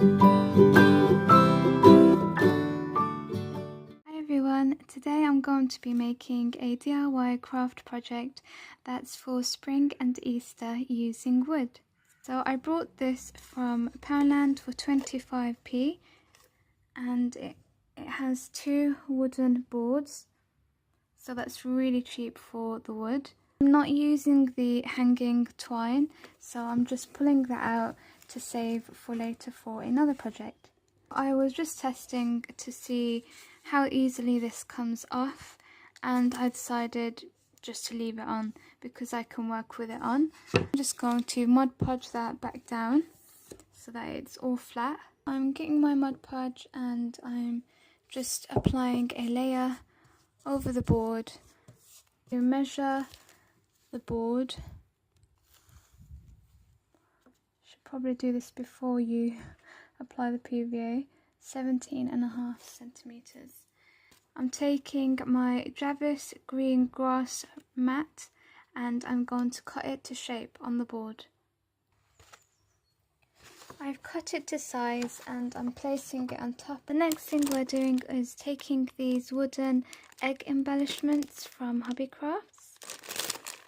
Hi everyone, today I'm going to be making a DIY craft project that's for spring and Easter using wood. So I brought this from Poundland for 25p and it has 2 wooden boards, so that's really cheap for the wood. I'm not using the hanging twine, so I'm just pulling that out to save for later for another project. I was just testing to see how easily this comes off, and I decided just to leave it on because I can work with it on. I'm just going to Mod Podge that back down so that it's all flat. I'm getting my Mod Podge and I'm just applying a layer over the board. You measure the board. Should probably do this before you apply the PVA. 17.5 centimeters. I'm taking my Javis green grass mat and I'm going to cut it to shape on the board. I've cut it to size and I'm placing it on top. The next thing we're doing is taking these wooden egg embellishments from Hobbycrafts,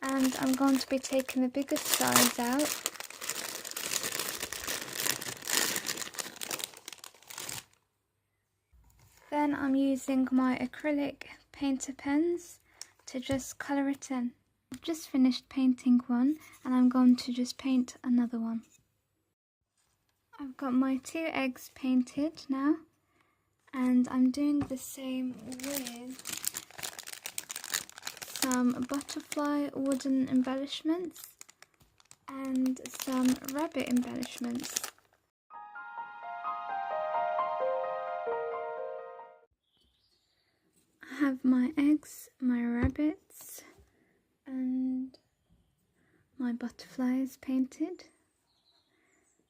and I'm going to be taking the biggest size out. Then I'm using my acrylic painter pens to just colour it in. I've just finished painting one and I'm going to just paint another one. I've got my 2 eggs painted now, and I'm doing the same with some butterfly wooden embellishments and some rabbit embellishments. I have my eggs, my rabbits and my butterflies painted.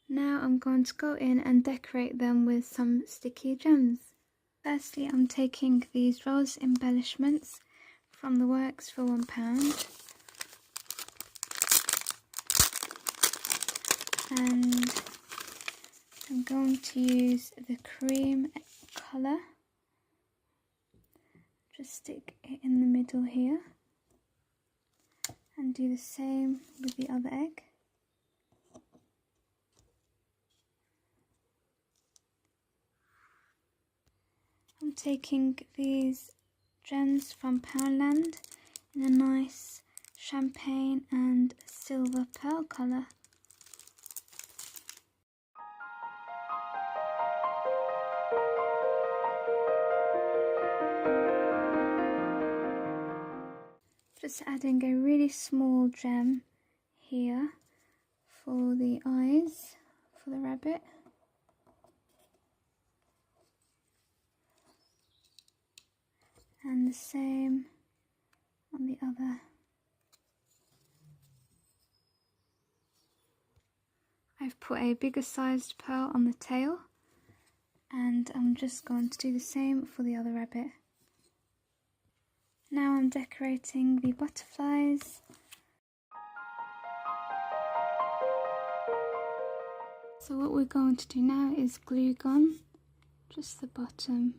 Now I'm going to go in and decorate them with some sticky gems. Firstly, I'm taking these rose embellishments from the works for £1, and I'm going to use the cream colour. Just stick it in the middle here and do the same with the other egg. I'm taking these gems from Poundland in a nice champagne and silver pearl colour. Just adding a really small gem here for the eyes for the rabbit. And the same on the other. I've put a bigger sized pearl on the tail, and I'm just going to do the same for the other rabbit. Now I'm decorating the butterflies. So what we're going to do now is glue gun just the bottom.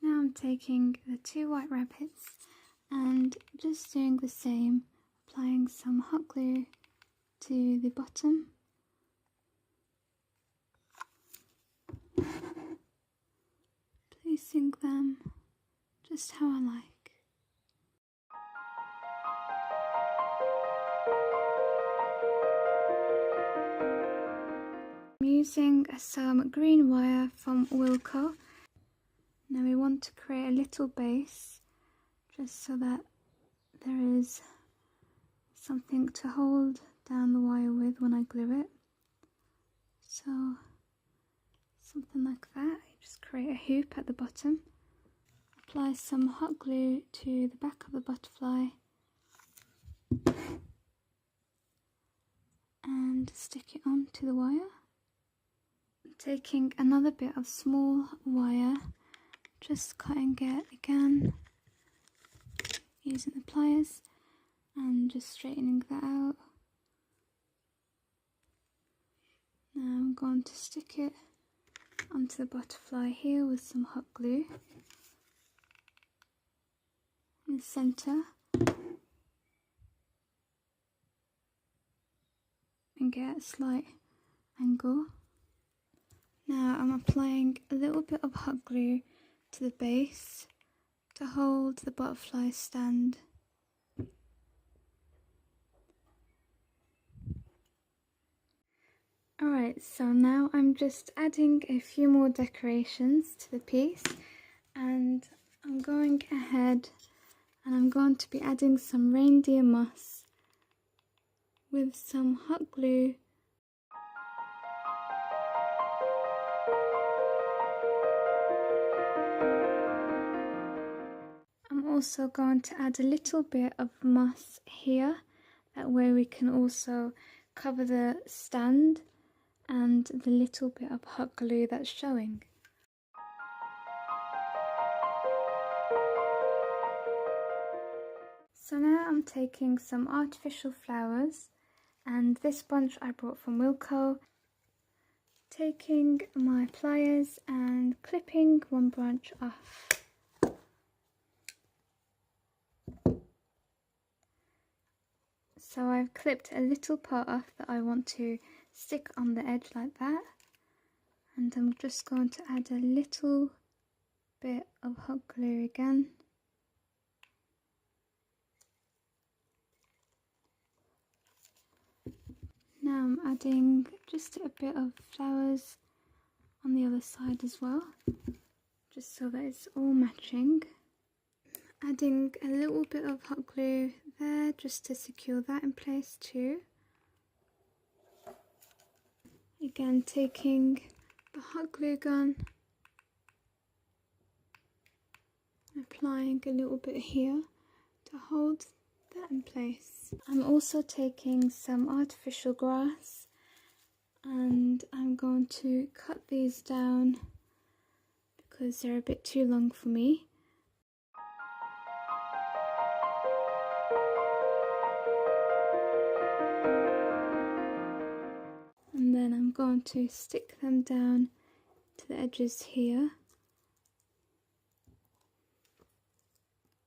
Now I'm taking the 2 white rabbits and just doing the same, applying some hot glue to the bottom. Placing them just how I like. I'm using some green wire from Wilko. Now we want to create a little base just so that there is something to hold down the wire with when I glue it. So something like that. You just create a hoop at the bottom. Apply some hot glue to the back of the butterfly and stick it onto the wire. Taking another bit of small wire, just cutting it again using the pliers and just straightening that out. Now I'm going to stick it onto the butterfly here with some hot glue in the centre and get a slight angle. Now I'm applying a little bit of hot glue to the base to hold the butterfly stand. Alright, so now I'm just adding a few more decorations to the piece, and I'm going ahead and I'm going to be adding some reindeer moss with some hot glue. I'm also going to add a little bit of moss here, that way we can also cover the stand and the little bit of hot glue that's showing. So now I'm taking some artificial flowers, and this bunch I brought from Wilko, taking my pliers and clipping one branch off. So I've clipped a little part off that I want to stick on the edge like that, and I'm just going to add a little bit of hot glue again. Now I'm adding just a bit of flowers on the other side as well, just so that it's all matching. Adding a little bit of hot glue there just to secure that in place too. Again, taking the hot glue gun, applying a little bit here to hold that in place. I'm also taking some artificial grass, and I'm going to cut these down because they're a bit too long for me. And then I'm going to stick them down to the edges here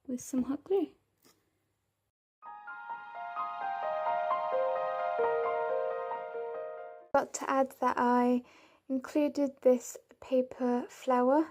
with some hot glue. Got to add that I included this paper flower.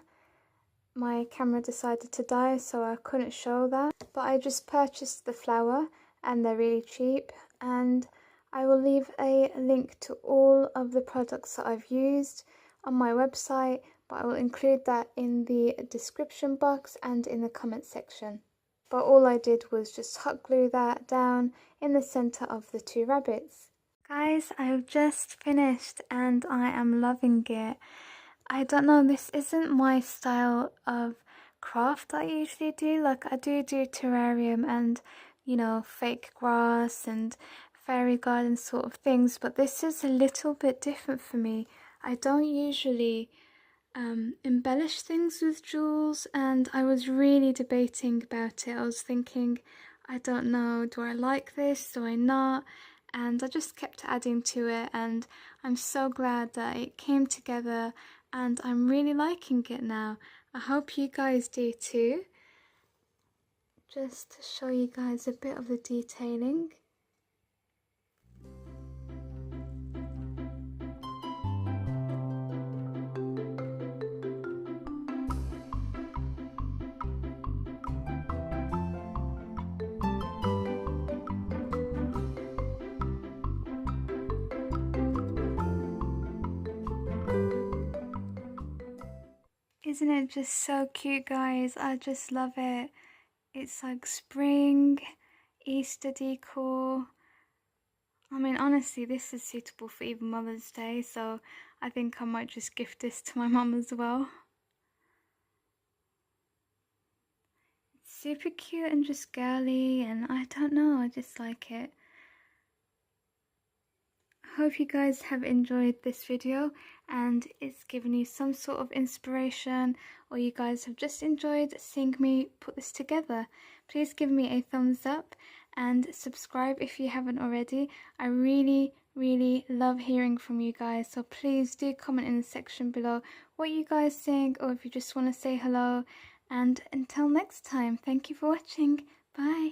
My camera decided to die, so I couldn't show that, but I just purchased the flower and they're really cheap, and I will leave a link to all of the products that I've used on my website, but I will include that in the description box and in the comment section. But all I did was just hot glue that down in the center of the two rabbits. Guys, I've just finished and I am loving it. I don't know, this isn't my style of craft I usually do. Like, I do terrarium and, you know, fake grass and fairy garden sort of things, but this is a little bit different for me. I don't usually embellish things with jewels, and I was really debating about it. I was thinking, I don't know, do I like this, do I not? And I just kept adding to it, and I'm so glad that it came together and I'm really liking it now. I hope you guys do too. Just to show you guys a bit of the detailing. Isn't it just so cute, guys? I just love it. It's like spring, Easter decor. I mean, honestly, this is suitable for even Mother's Day, so I think I might just gift this to my mum as well. It's super cute and just girly, and I don't know, I just like it. I hope you guys have enjoyed this video and it's given you some sort of inspiration, or you guys have just enjoyed seeing me put this together. Please give me a thumbs up and subscribe if you haven't already. I really love hearing from you guys, so please do comment in the section below what you guys think, or if you just want to say hello. And until next time, thank you for watching. Bye.